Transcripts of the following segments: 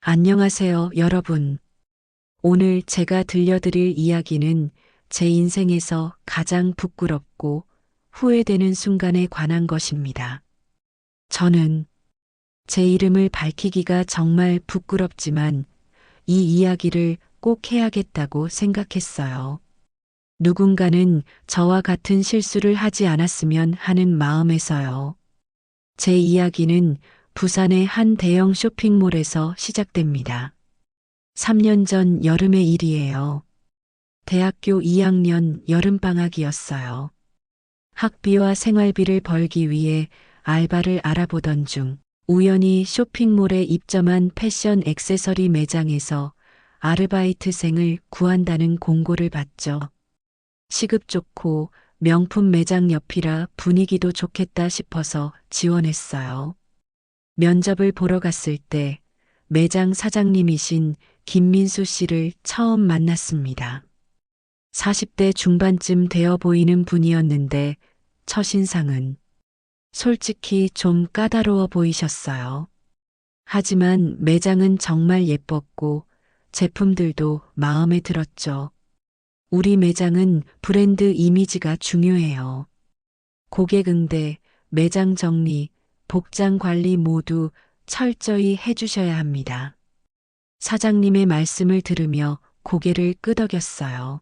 안녕하세요, 여러분. 오늘 제가 들려드릴 이야기는 제 인생에서 가장 부끄럽고 후회되는 순간에 관한 것입니다. 저는 제 이름을 밝히기가 정말 부끄럽지만 이 이야기를 꼭 해야겠다고 생각했어요. 누군가는 저와 같은 실수를 하지 않았으면 하는 마음에서요. 제 이야기는 부산의 한 대형 쇼핑몰에서 시작됩니다. 3년 전 여름의 일이에요. 대학교 2학년 여름방학이었어요. 학비와 생활비를 벌기 위해 알바를 알아보던 중 우연히 쇼핑몰에 입점한 패션 액세서리 매장에서 아르바이트생을 구한다는 공고를 봤죠. 시급 좋고 명품 매장 옆이라 분위기도 좋겠다 싶어서 지원했어요. 면접을 보러 갔을 때 매장 사장님이신 김민수 씨를 처음 만났습니다. 40대 중반쯤 되어 보이는 분이었는데 첫인상은 솔직히 좀 까다로워 보이셨어요. 하지만 매장은 정말 예뻤고 제품들도 마음에 들었죠. 우리 매장은 브랜드 이미지가 중요해요. 고객 응대, 매장 정리, 복장 관리 모두 철저히 해주셔야 합니다. 사장님의 말씀을 들으며 고개를 끄덕였어요.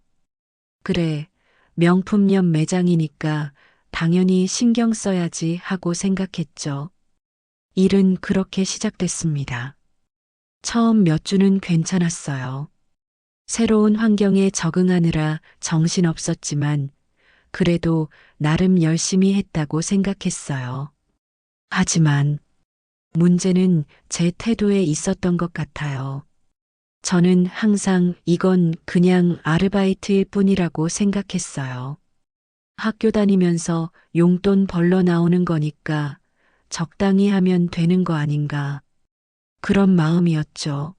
그래, 명품점 매장이니까 당연히 신경 써야지 하고 생각했죠. 일은 그렇게 시작됐습니다. 처음 몇 주는 괜찮았어요. 새로운 환경에 적응하느라 정신없었지만 그래도 나름 열심히 했다고 생각했어요. 하지만 문제는 제 태도에 있었던 것 같아요. 저는 항상 이건 그냥 아르바이트일 뿐이라고 생각했어요. 학교 다니면서 용돈 벌러 나오는 거니까 적당히 하면 되는 거 아닌가. 그런 마음이었죠.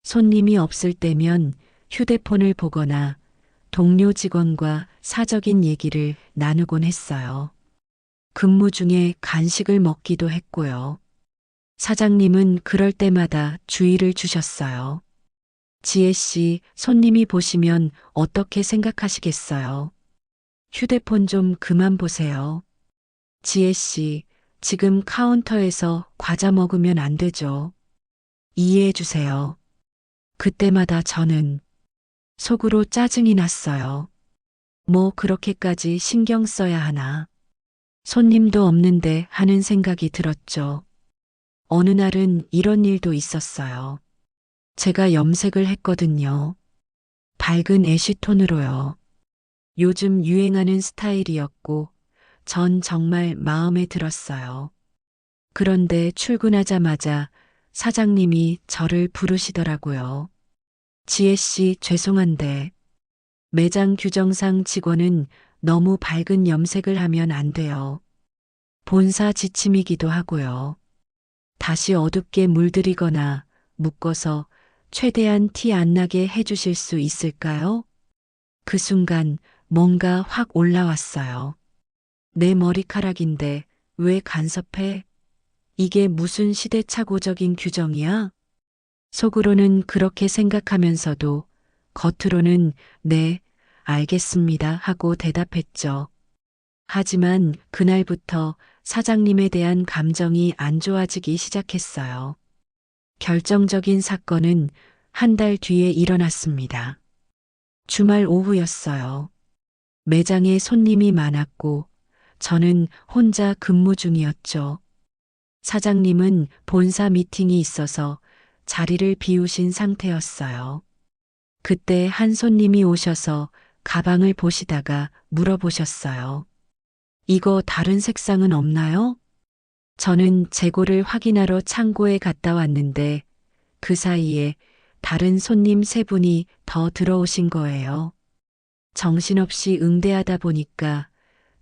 손님이 없을 때면 휴대폰을 보거나 동료 직원과 사적인 얘기를 나누곤 했어요. 근무 중에 간식을 먹기도 했고요. 사장님은 그럴 때마다 주의를 주셨어요. 지혜 씨, 손님이 보시면 어떻게 생각하시겠어요? 휴대폰 좀 그만 보세요. 지혜 씨, 지금 카운터에서 과자 먹으면 안 되죠. 이해해 주세요. 그때마다 저는 속으로 짜증이 났어요. 뭐 그렇게까지 신경 써야 하나. 손님도 없는데 하는 생각이 들었죠. 어느 날은 이런 일도 있었어요. 제가 염색을 했거든요. 밝은 애쉬톤으로요. 요즘 유행하는 스타일이었고, 전 정말 마음에 들었어요. 그런데 출근하자마자 사장님이 저를 부르시더라고요. 지혜 씨, 죄송한데, 매장 규정상 직원은 너무 밝은 염색을 하면 안 돼요. 본사 지침이기도 하고요. 다시 어둡게 물들이거나 묶어서 최대한 티 안 나게 해주실 수 있을까요? 그 순간 뭔가 확 올라왔어요. 내 머리카락인데 왜 간섭해? 이게 무슨 시대착오적인 규정이야? 속으로는 그렇게 생각하면서도 겉으로는 네, 알겠습니다 하고 대답했죠. 하지만 그날부터 사장님에 대한 감정이 안 좋아지기 시작했어요. 결정적인 사건은 한 달 뒤에 일어났습니다. 주말 오후였어요. 매장에 손님이 많았고 저는 혼자 근무 중이었죠. 사장님은 본사 미팅이 있어서 자리를 비우신 상태였어요. 그때 한 손님이 오셔서 가방을 보시다가 물어보셨어요. 이거 다른 색상은 없나요? 저는 재고를 확인하러 창고에 갔다 왔는데 그 사이에 다른 손님 세 분이 더 들어오신 거예요. 정신없이 응대하다 보니까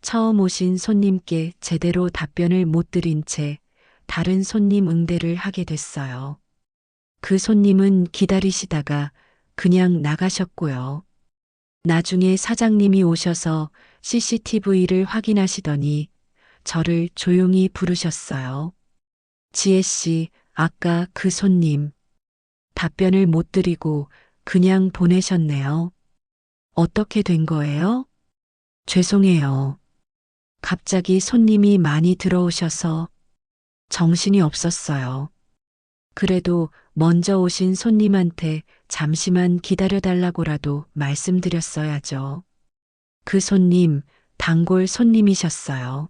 처음 오신 손님께 제대로 답변을 못 드린 채 다른 손님 응대를 하게 됐어요. 그 손님은 기다리시다가 그냥 나가셨고요. 나중에 사장님이 오셔서 CCTV를 확인하시더니 저를 조용히 부르셨어요. 지혜 씨, 아까 그 손님, 답변을 못 드리고 그냥 보내셨네요. 어떻게 된 거예요? 죄송해요. 갑자기 손님이 많이 들어오셔서 정신이 없었어요. 그래도 먼저 오신 손님한테 잠시만 기다려달라고라도 말씀드렸어야죠. 그 손님, 단골 손님이셨어요.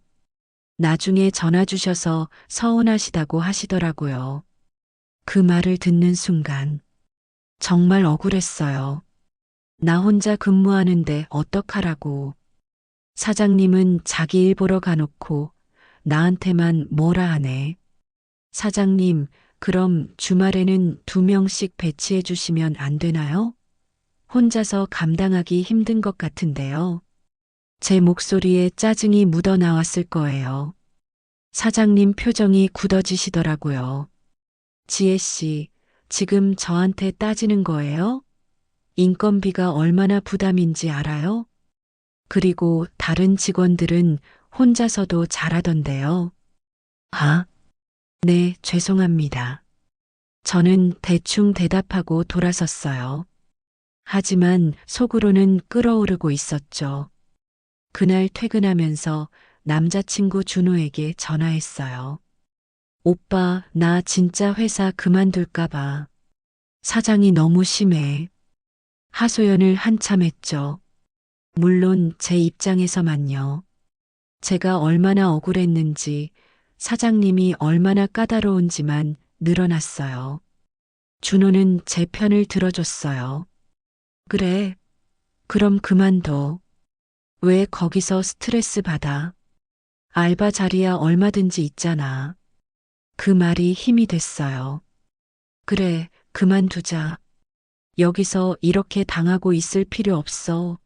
나중에 전화 주셔서 서운하시다고 하시더라고요. 그 말을 듣는 순간 정말 억울했어요. 나 혼자 근무하는데 어떡하라고. 사장님은 자기 일 보러 가놓고 나한테만 뭐라 하네. 사장님, 그럼 주말에는 2명씩 배치해 주시면 안 되나요? 혼자서 감당하기 힘든 것 같은데요. 제 목소리에 짜증이 묻어 나왔을 거예요. 사장님 표정이 굳어지시더라고요. 지혜 씨, 지금 저한테 따지는 거예요? 인건비가 얼마나 부담인지 알아요? 그리고 다른 직원들은 혼자서도 잘하던데요. 아, 네, 죄송합니다. 저는 대충 대답하고 돌아섰어요. 하지만 속으로는 끓어오르고 있었죠. 그날 퇴근하면서 남자친구 준호에게 전화했어요. 오빠, 나 진짜 회사 그만둘까봐. 사장이 너무 심해. 하소연을 한참 했죠. 물론 제 입장에서만요. 제가 얼마나 억울했는지, 사장님이 얼마나 까다로운지만 늘어났어요. 준호는 제 편을 들어줬어요. 그래, 그럼 그만둬. 왜 거기서 스트레스 받아? 알바 자리야 얼마든지 있잖아. 그 말이 힘이 됐어요. 그래, 그만두자. 여기서 이렇게 당하고 있을 필요 없어.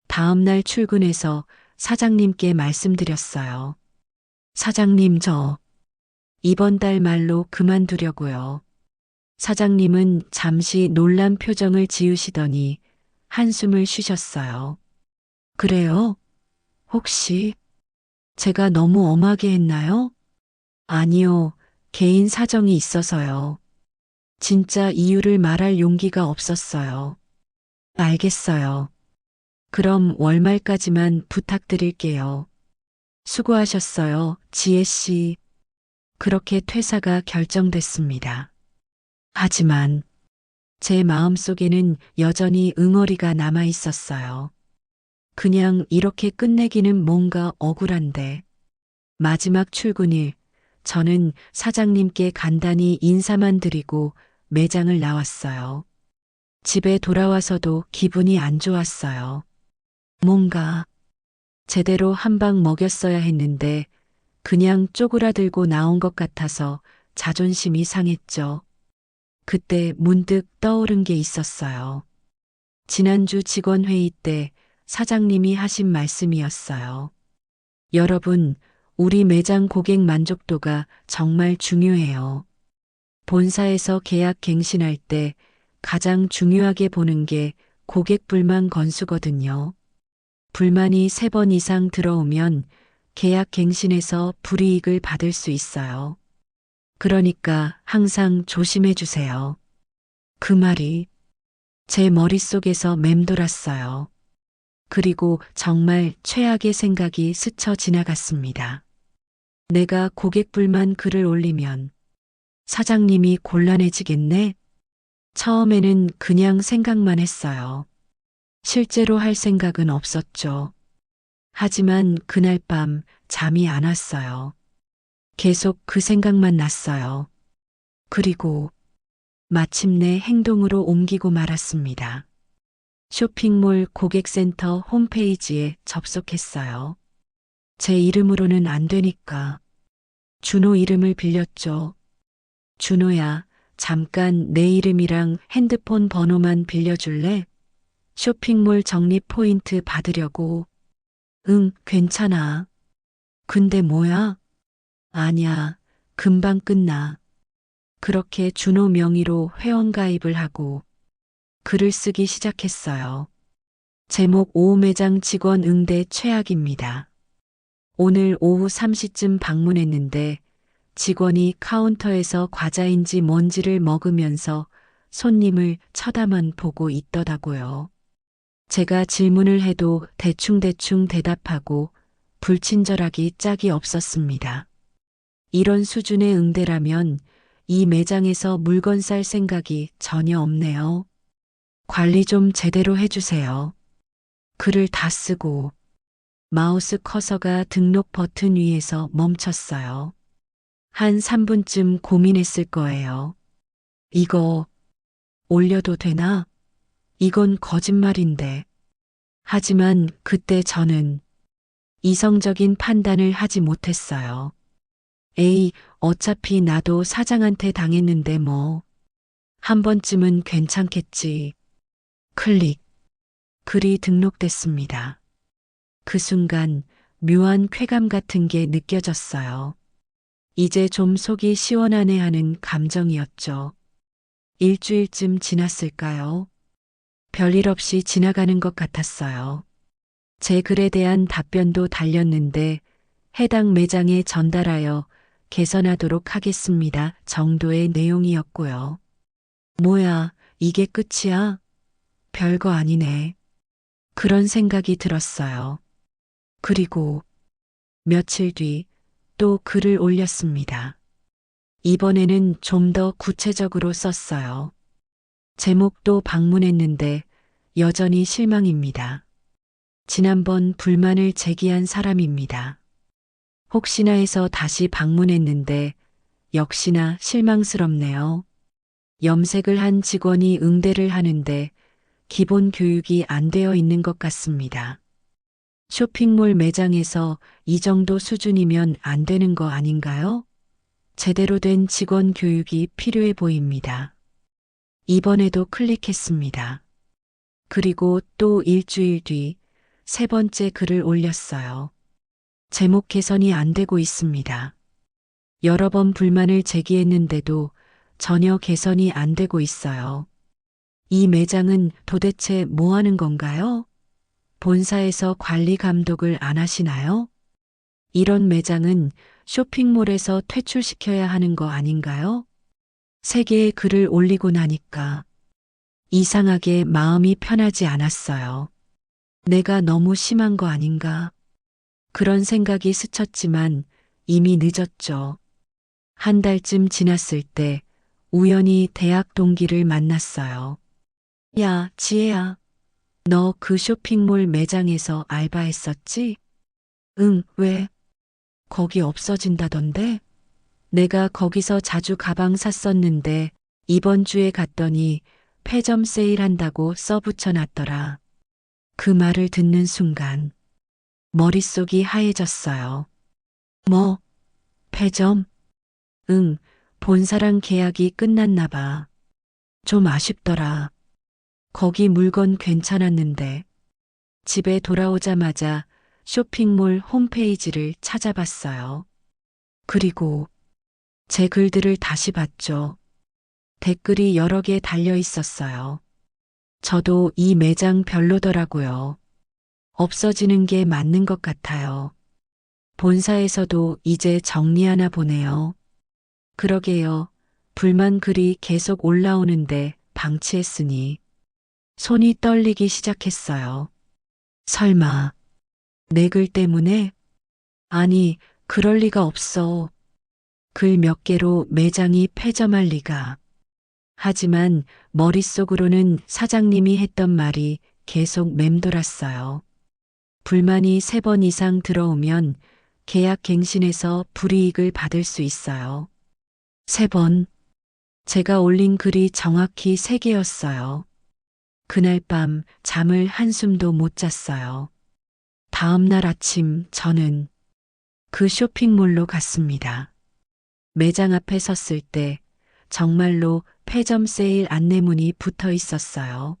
다음날 출근해서 사장님께 말씀드렸어요. 사장님, 저 이번 달 말로 그만두려고요. 사장님은 잠시 놀란 표정을 지으시더니 한숨을 쉬셨어요. 그래요? 혹시 제가 너무 엄하게 했나요? 아니요, 개인 사정이 있어서요. 진짜 이유를 말할 용기가 없었어요. 알겠어요. 그럼 월말까지만 부탁드릴게요. 수고하셨어요, 지혜 씨. 그렇게 퇴사가 결정됐습니다. 하지만 제 마음속에는 여전히 응어리가 남아 있었어요. 그냥 이렇게 끝내기는 뭔가 억울한데. 마지막 출근일, 저는 사장님께 간단히 인사만 드리고 매장을 나왔어요. 집에 돌아와서도 기분이 안 좋았어요. 뭔가 제대로 한 방 먹였어야 했는데 그냥 쪼그라들고 나온 것 같아서 자존심이 상했죠. 그때 문득 떠오른 게 있었어요. 지난주 직원회의 때 사장님이 하신 말씀이었어요. 여러분, 우리 매장 고객 만족도가 정말 중요해요. 본사에서 계약 갱신할 때 가장 중요하게 보는 게 고객 불만 건수거든요. 불만이 3번 이상 들어오면 계약 갱신에서 불이익을 받을 수 있어요. 그러니까 항상 조심해 주세요. 그 말이 제 머릿속에서 맴돌았어요. 그리고 정말 최악의 생각이 스쳐 지나갔습니다. 내가 고객 불만 글을 올리면 사장님이 곤란해지겠네? 처음에는 그냥 생각만 했어요. 실제로 할 생각은 없었죠. 하지만 그날 밤 잠이 안 왔어요. 계속 그 생각만 났어요. 그리고 마침내 행동으로 옮기고 말았습니다. 쇼핑몰 고객센터 홈페이지에 접속했어요. 제 이름으로는 안 되니까 준호 이름을 빌렸죠. 준호야, 잠깐 내 이름이랑 핸드폰 번호만 빌려줄래? 쇼핑몰 적립 포인트 받으려고. 응, 괜찮아. 근데 뭐야? 아니야, 금방 끝나. 그렇게 준호 명의로 회원가입을 하고 글을 쓰기 시작했어요. 제목 오후매장 직원 응대 최악입니다. 오늘 오후 3시쯤 방문했는데 직원이 카운터에서 과자인지 뭔지를 먹으면서 손님을 쳐다만 보고 있더라고요. 제가 질문을 해도 대충대충 대답하고 불친절하기 짝이 없었습니다. 이런 수준의 응대라면 이 매장에서 물건 살 생각이 전혀 없네요. 관리 좀 제대로 해주세요. 글을 다 쓰고 마우스 커서가 등록 버튼 위에서 멈췄어요. 한 3분쯤 고민했을 거예요. 이거 올려도 되나? 이건 거짓말인데. 하지만 그때 저는 이성적인 판단을 하지 못했어요. 에이, 어차피 나도 사장한테 당했는데 뭐. 한 번쯤은 괜찮겠지. 클릭. 글이 등록됐습니다. 그 순간 묘한 쾌감 같은 게 느껴졌어요. 이제 좀 속이 시원하네 하는 감정이었죠. 일주일쯤 지났을까요? 별일 없이 지나가는 것 같았어요. 제 글에 대한 답변도 달렸는데 해당 매장에 전달하여 개선하도록 하겠습니다 정도의 내용이었고요. 뭐야, 이게 끝이야? 별거 아니네. 그런 생각이 들었어요. 그리고 며칠 뒤 또 글을 올렸습니다. 이번에는 좀 더 구체적으로 썼어요. 제목도 방문했는데 여전히 실망입니다. 지난번 불만을 제기한 사람입니다. 혹시나 해서 다시 방문했는데 역시나 실망스럽네요. 염색을 한 직원이 응대를 하는데 기본 교육이 안 되어 있는 것 같습니다. 쇼핑몰 매장에서 이 정도 수준이면 안 되는 거 아닌가요? 제대로 된 직원 교육이 필요해 보입니다. 이번에도 클릭했습니다. 그리고 또 일주일 뒤 세 번째 글을 올렸어요. 제목 개선이 안 되고 있습니다. 여러 번 불만을 제기했는데도 전혀 개선이 안 되고 있어요. 이 매장은 도대체 뭐 하는 건가요? 본사에서 관리 감독을 안 하시나요? 이런 매장은 쇼핑몰에서 퇴출시켜야 하는 거 아닌가요? 세 개의 글을 올리고 나니까 이상하게 마음이 편하지 않았어요. 내가 너무 심한 거 아닌가? 그런 생각이 스쳤지만 이미 늦었죠. 한 달쯤 지났을 때 우연히 대학 동기를 만났어요. 야, 지혜야. 너 그 쇼핑몰 매장에서 알바했었지? 응, 왜? 거기 없어진다던데? 내가 거기서 자주 가방 샀었는데 이번 주에 갔더니 폐점 세일한다고 써붙여 놨더라. 그 말을 듣는 순간 머릿속이 하얘졌어요. 뭐? 폐점? 응, 본사랑 계약이 끝났나 봐. 좀 아쉽더라. 거기 물건 괜찮았는데. 집에 돌아오자마자 쇼핑몰 홈페이지를 찾아봤어요. 그리고 제 글들을 다시 봤죠. 댓글이 여러 개 달려 있었어요. 저도 이 매장 별로더라고요. 없어지는 게 맞는 것 같아요. 본사에서도 이제 정리하나 보네요. 그러게요. 불만 글이 계속 올라오는데 방치했으니 손이 떨리기 시작했어요. 설마 내 글 때문에? 아니, 그럴 리가 없어. 글 몇 개로 매장이 폐점할 리가. 하지만 머릿속으로는 사장님이 했던 말이 계속 맴돌았어요. 불만이 3번 이상 들어오면 계약 갱신해서 불이익을 받을 수 있어요. 3번. 제가 올린 글이 정확히 3개였어요. 그날 밤 잠을 한숨도 못 잤어요. 다음 날 아침 저는 그 쇼핑몰로 갔습니다. 매장 앞에 섰을 때 정말로 폐점 세일 안내문이 붙어 있었어요.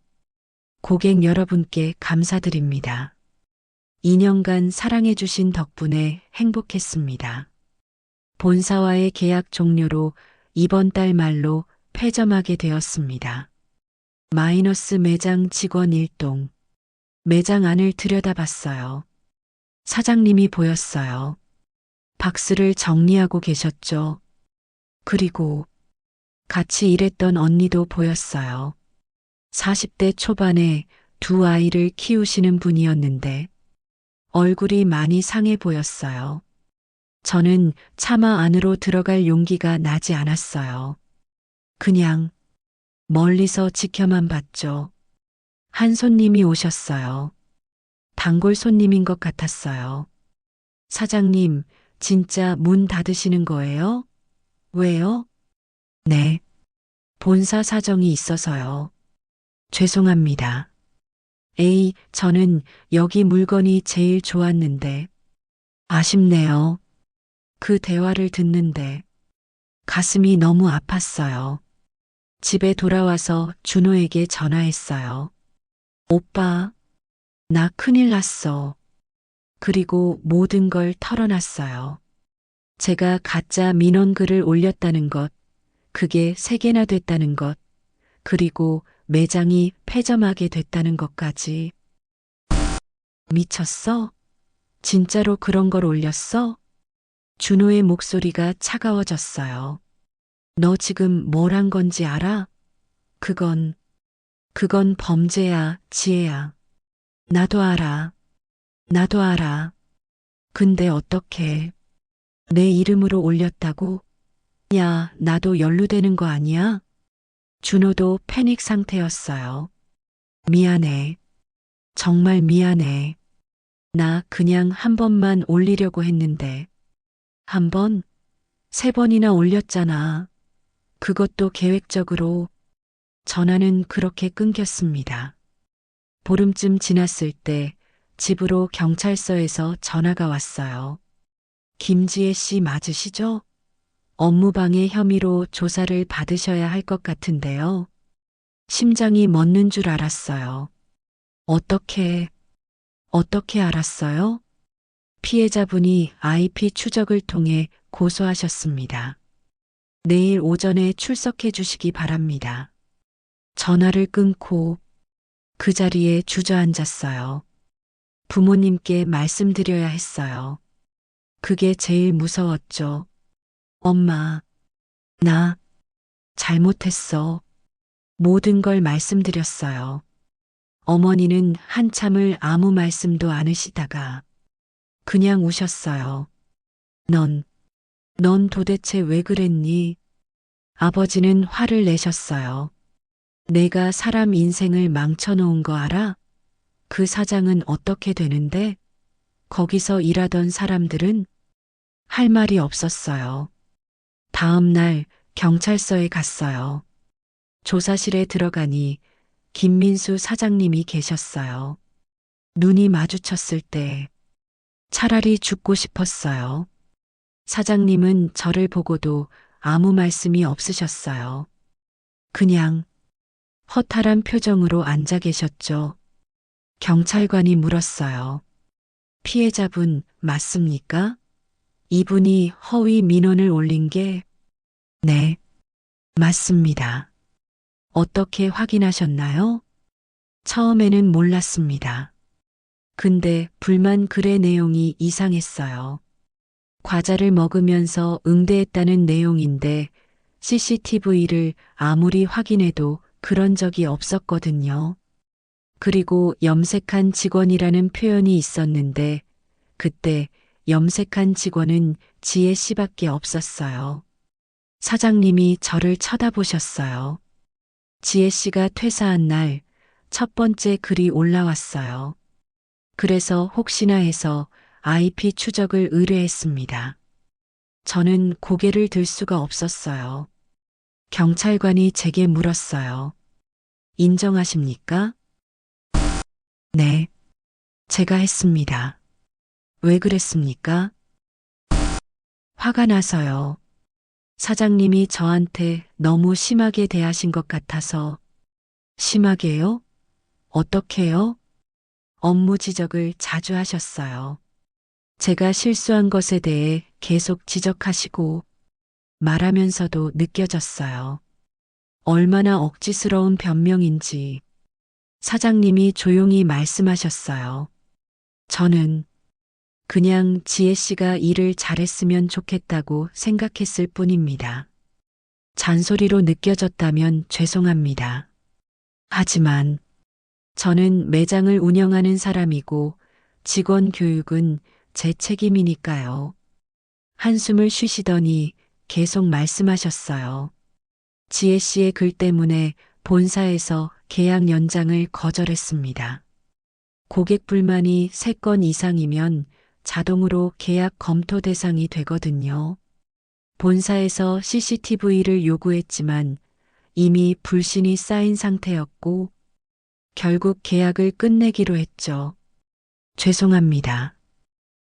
고객 여러분께 감사드립니다. 2년간 사랑해주신 덕분에 행복했습니다. 본사와의 계약 종료로 이번 달 말로 폐점하게 되었습니다. 마이너스 매장 직원 일동. 매장 안을 들여다봤어요. 사장님이 보였어요. 박스를 정리하고 계셨죠. 그리고 같이 일했던 언니도 보였어요. 40대 초반에 두 아이를 키우시는 분이었는데 얼굴이 많이 상해 보였어요. 저는 차마 안으로 들어갈 용기가 나지 않았어요. 그냥 멀리서 지켜만 봤죠. 한 손님이 오셨어요. 단골 손님인 것 같았어요. 사장님, 진짜 문 닫으시는 거예요? 왜요? 네. 본사 사정이 있어서요. 죄송합니다. 에이, 저는 여기 물건이 제일 좋았는데. 아쉽네요. 그 대화를 듣는데 가슴이 너무 아팠어요. 집에 돌아와서 준호에게 전화했어요. 오빠, 나 큰일 났어. 그리고 모든 걸 털어놨어요. 제가 가짜 민원글을 올렸다는 것, 그게 3개나 됐다는 것, 그리고 매장이 폐점하게 됐다는 것까지. 미쳤어? 진짜로 그런 걸 올렸어? 준호의 목소리가 차가워졌어요. 너 지금 뭘 한 건지 알아? 그건 범죄야, 지혜야. 나도 알아. 나도 알아. 근데 어떻게 내 이름으로 올렸다고? 야, 나도 연루되는 거 아니야? 준호도 패닉 상태였어요. 미안해. 정말 미안해. 나 그냥 한 번만 올리려고 했는데. 한 번? 3번이나 올렸잖아. 그것도 계획적으로. 전화는 그렇게 끊겼습니다. 보름쯤 지났을 때 집으로 경찰서에서 전화가 왔어요. 김지혜 씨 맞으시죠? 업무방해 혐의로 조사를 받으셔야 할 것 같은데요. 심장이 멎는 줄 알았어요. 어떻게 알았어요? 피해자분이 IP 추적을 통해 고소하셨습니다. 내일 오전에 출석해 주시기 바랍니다. 전화를 끊고 그 자리에 주저앉았어요. 부모님께 말씀드려야 했어요. 그게 제일 무서웠죠. 엄마, 나 잘못했어. 모든 걸 말씀드렸어요. 어머니는 한참을 아무 말씀도 않으시다가 그냥 우셨어요. 넌, 넌 도대체 왜 그랬니? 아버지는 화를 내셨어요. 내가 사람 인생을 망쳐놓은 거 알아? 그 사장은 어떻게 되는데? 거기서 일하던 사람들은 할 말이 없었어요. 다음 날 경찰서에 갔어요. 조사실에 들어가니 김민수 사장님이 계셨어요. 눈이 마주쳤을 때 차라리 죽고 싶었어요. 사장님은 저를 보고도 아무 말씀이 없으셨어요. 그냥 허탈한 표정으로 앉아 계셨죠. 경찰관이 물었어요. 피해자분 맞습니까? 이분이 허위 민원을 올린 게 네, 맞습니다. 어떻게 확인하셨나요? 처음에는 몰랐습니다. 근데 불만 글의 내용이 이상했어요. 과자를 먹으면서 응대했다는 내용인데 CCTV를 아무리 확인해도 그런 적이 없었거든요. 그리고 염색한 직원이라는 표현이 있었는데 그때 염색한 직원은 지혜 씨밖에 없었어요. 사장님이 저를 쳐다보셨어요. 지혜 씨가 퇴사한 날 첫 번째 글이 올라왔어요. 그래서 혹시나 해서 IP 추적을 의뢰했습니다. 저는 고개를 들 수가 없었어요. 경찰관이 제게 물었어요. 인정하십니까? 네, 제가 했습니다. 왜 그랬습니까? 화가 나서요. 사장님이 저한테 너무 심하게 대하신 것 같아서. 심하게요? 어떻게요? 업무 지적을 자주 하셨어요. 제가 실수한 것에 대해 계속 지적하시고 말하면서도 느껴졌어요. 얼마나 억지스러운 변명인지. 사장님이 조용히 말씀하셨어요. 저는 그냥 지혜 씨가 일을 잘했으면 좋겠다고 생각했을 뿐입니다. 잔소리로 느껴졌다면 죄송합니다. 하지만 저는 매장을 운영하는 사람이고 직원 교육은 제 책임이니까요. 한숨을 쉬시더니 계속 말씀하셨어요. 지혜 씨의 글 때문에 본사에서 계약 연장을 거절했습니다. 고객 불만이 3건 이상이면 자동으로 계약 검토 대상이 되거든요. 본사에서 CCTV를 요구했지만 이미 불신이 쌓인 상태였고 결국 계약을 끝내기로 했죠. 죄송합니다.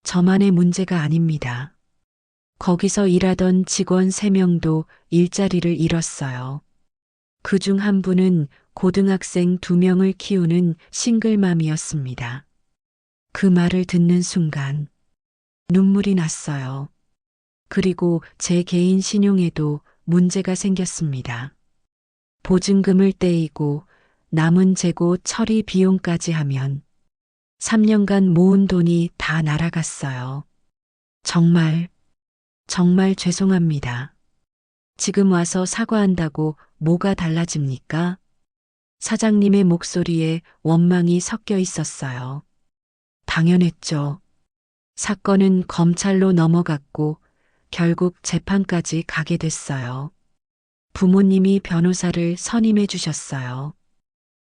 저만의 문제가 아닙니다. 거기서 일하던 직원 3명도 일자리를 잃었어요. 그중 한 분은 고등학생 2명을 키우는 싱글맘이었습니다. 그 말을 듣는 순간 눈물이 났어요. 그리고 제 개인 신용에도 문제가 생겼습니다. 보증금을 떼이고 남은 재고 처리 비용까지 하면 3년간 모은 돈이 다 날아갔어요. 정말 죄송합니다. 지금 와서 사과한다고 뭐가 달라집니까? 사장님의 목소리에 원망이 섞여 있었어요. 당연했죠. 사건은 검찰로 넘어갔고 결국 재판까지 가게 됐어요. 부모님이 변호사를 선임해 주셨어요.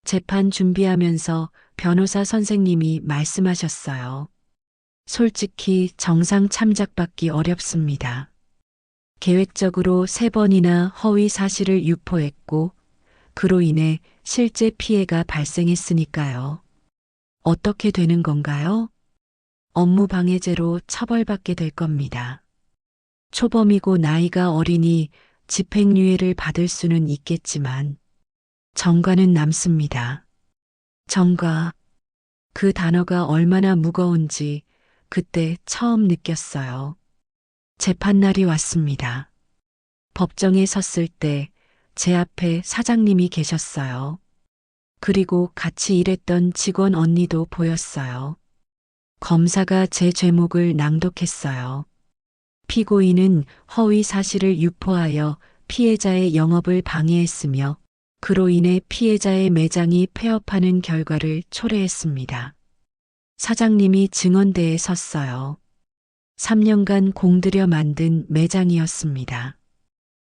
재판 준비하면서 변호사 선생님이 말씀하셨어요. 솔직히 정상 참작받기 어렵습니다. 계획적으로 3번이나 허위 사실을 유포했고 그로 인해 실제 피해가 발생했으니까요. 어떻게 되는 건가요? 업무방해죄로 처벌받게 될 겁니다. 초범이고 나이가 어리니 집행유예를 받을 수는 있겠지만 정과는 남습니다. 정과, 그 단어가 얼마나 무거운지 그때 처음 느꼈어요. 재판날이 왔습니다. 법정에 섰을 때 제 앞에 사장님이 계셨어요. 그리고 같이 일했던 직원 언니도 보였어요. 검사가 제 죄목을 낭독했어요. 피고인은 허위 사실을 유포하여 피해자의 영업을 방해했으며 그로 인해 피해자의 매장이 폐업하는 결과를 초래했습니다. 사장님이 증언대에 섰어요. 3년간 공들여 만든 매장이었습니다.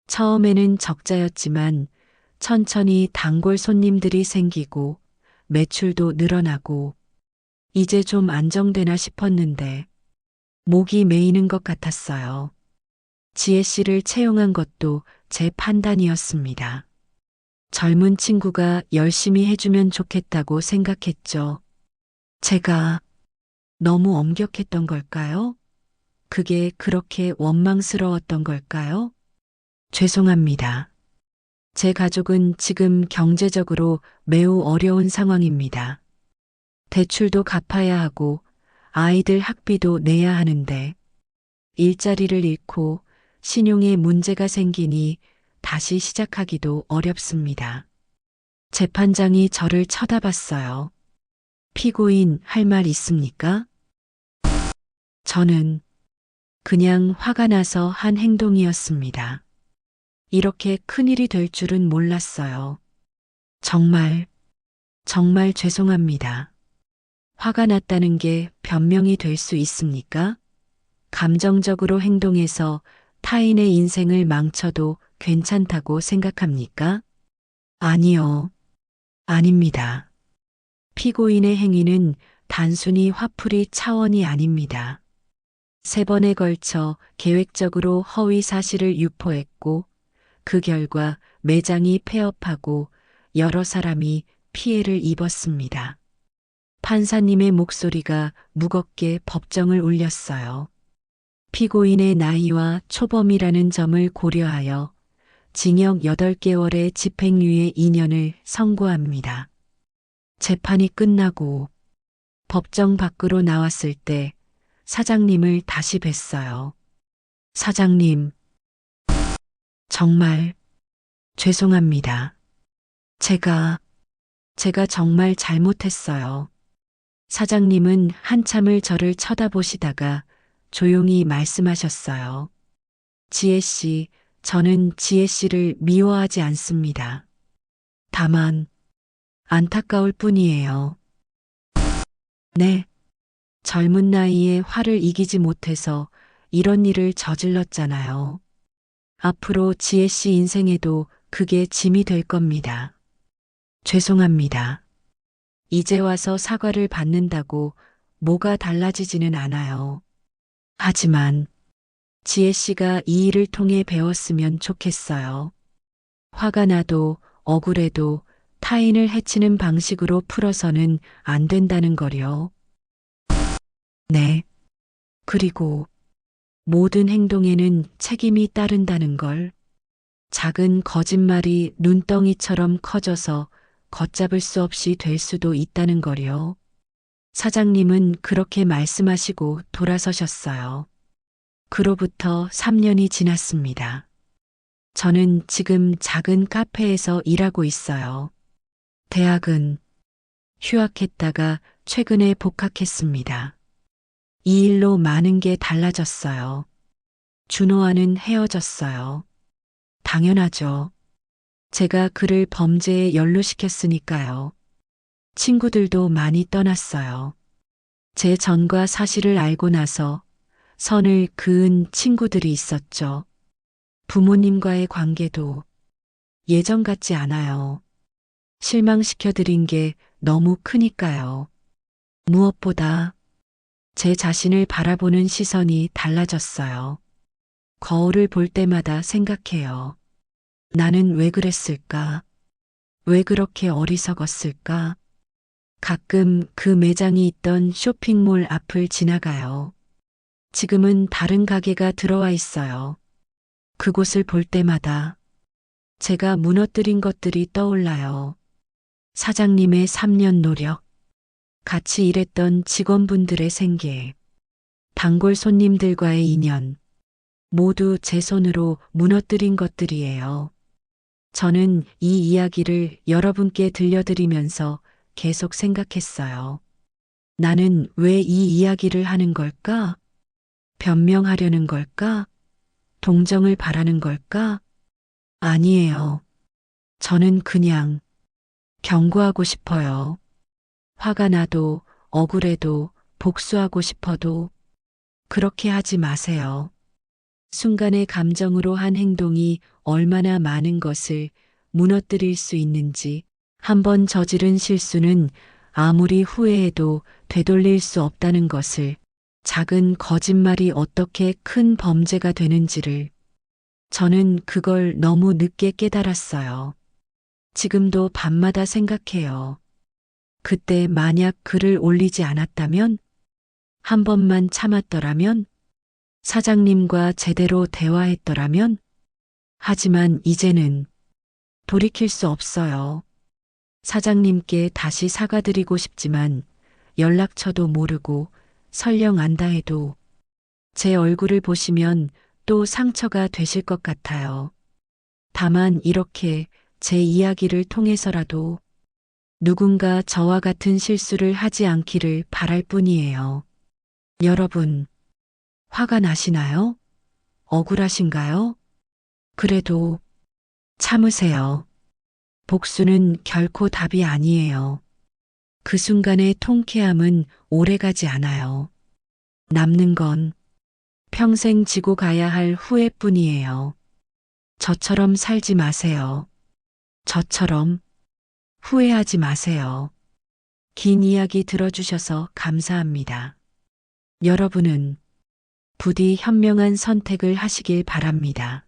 처음에는 적자였지만 천천히 단골 손님들이 생기고 매출도 늘어나고 이제 좀 안정되나 싶었는데 목이 메이는 것 같았어요. 지혜 씨를 채용한 것도 제 판단이었습니다. 젊은 친구가 열심히 해주면 좋겠다고 생각했죠. 제가 너무 엄격했던 걸까요? 그게 그렇게 원망스러웠던 걸까요? 죄송합니다. 제 가족은 지금 경제적으로 매우 어려운 상황입니다. 대출도 갚아야 하고 아이들 학비도 내야 하는데 일자리를 잃고 신용에 문제가 생기니 다시 시작하기도 어렵습니다. 재판장이 저를 쳐다봤어요. 피고인 할 말 있습니까? 저는 그냥 화가 나서 한 행동이었습니다. 이렇게 큰일이 될 줄은 몰랐어요. 정말 죄송합니다. 화가 났다는 게 변명이 될 수 있습니까? 감정적으로 행동해서 타인의 인생을 망쳐도 괜찮다고 생각합니까? 아니요. 아닙니다. 피고인의 행위는 단순히 화풀이 차원이 아닙니다. 3번에 걸쳐 계획적으로 허위 사실을 유포했고 그 결과 매장이 폐업하고 여러 사람이 피해를 입었습니다. 판사님의 목소리가 무겁게 법정을 울렸어요. 피고인의 나이와 초범이라는 점을 고려하여 징역 8개월의 집행유예 2년을 선고합니다. 재판이 끝나고 법정 밖으로 나왔을 때 사장님을 다시 뵀어요. 사장님, 정말 죄송합니다. 제가 정말 잘못했어요. 사장님은 한참을 저를 쳐다보시다가 조용히 말씀하셨어요. 지혜 씨, 저는 지혜 씨를 미워하지 않습니다. 다만 안타까울 뿐이에요. 네, 젊은 나이에 화를 이기지 못해서 이런 일을 저질렀잖아요. 앞으로 지혜 씨 인생에도 그게 짐이 될 겁니다. 죄송합니다. 이제 와서 사과를 받는다고 뭐가 달라지지는 않아요. 하지만 지혜 씨가 이 일을 통해 배웠으면 좋겠어요. 화가 나도 억울해도 타인을 해치는 방식으로 풀어서는 안 된다는 거요. 네. 그리고 모든 행동에는 책임이 따른다는 걸. 작은 거짓말이 눈덩이처럼 커져서 걷잡을 수 없이 될 수도 있다는 거요. 사장님은 그렇게 말씀하시고 돌아서셨어요. 그로부터 3년이 지났습니다. 저는 지금 작은 카페에서 일하고 있어요. 대학은 휴학했다가 최근에 복학했습니다. 이 일로 많은 게 달라졌어요. 준호와는 헤어졌어요. 당연하죠. 제가 그를 범죄에 연루시켰으니까요. 친구들도 많이 떠났어요. 제 전과 사실을 알고 나서 선을 그은 친구들이 있었죠. 부모님과의 관계도 예전 같지 않아요. 실망시켜드린 게 너무 크니까요. 무엇보다 제 자신을 바라보는 시선이 달라졌어요. 거울을 볼 때마다 생각해요. 나는 왜 그랬을까? 왜 그렇게 어리석었을까? 가끔 그 매장이 있던 쇼핑몰 앞을 지나가요. 지금은 다른 가게가 들어와 있어요. 그곳을 볼 때마다 제가 무너뜨린 것들이 떠올라요. 사장님의 3년 노력, 같이 일했던 직원분들의 생계, 단골 손님들과의 인연, 모두 제 손으로 무너뜨린 것들이에요. 저는 이 이야기를 여러분께 들려드리면서 계속 생각했어요. 나는 왜 이 이야기를 하는 걸까? 변명하려는 걸까? 동정을 바라는 걸까? 아니에요. 저는 그냥 경고하고 싶어요. 화가 나도 억울해도 복수하고 싶어도 그렇게 하지 마세요. 순간의 감정으로 한 행동이 얼마나 많은 것을 무너뜨릴 수 있는지, 한번 저지른 실수는 아무리 후회해도 되돌릴 수 없다는 것을, 작은 거짓말이 어떻게 큰 범죄가 되는지를 저는 그걸 너무 늦게 깨달았어요. 지금도 밤마다 생각해요. 그때 만약 글을 올리지 않았다면, 한 번만 참았더라면, 사장님과 제대로 대화했더라면, 하지만 이제는 돌이킬 수 없어요. 사장님께 다시 사과드리고 싶지만 연락처도 모르고 설령 안다 해도 제 얼굴을 보시면 또 상처가 되실 것 같아요. 다만 이렇게 제 이야기를 통해서라도 누군가 저와 같은 실수를 하지 않기를 바랄 뿐이에요. 여러분, 화가 나시나요? 억울하신가요? 그래도 참으세요. 복수는 결코 답이 아니에요. 그 순간의 통쾌함은 오래가지 않아요. 남는 건 평생 지고 가야 할 후회뿐이에요. 저처럼 살지 마세요. 저처럼 후회하지 마세요. 긴 이야기 들어주셔서 감사합니다. 여러분은 부디 현명한 선택을 하시길 바랍니다.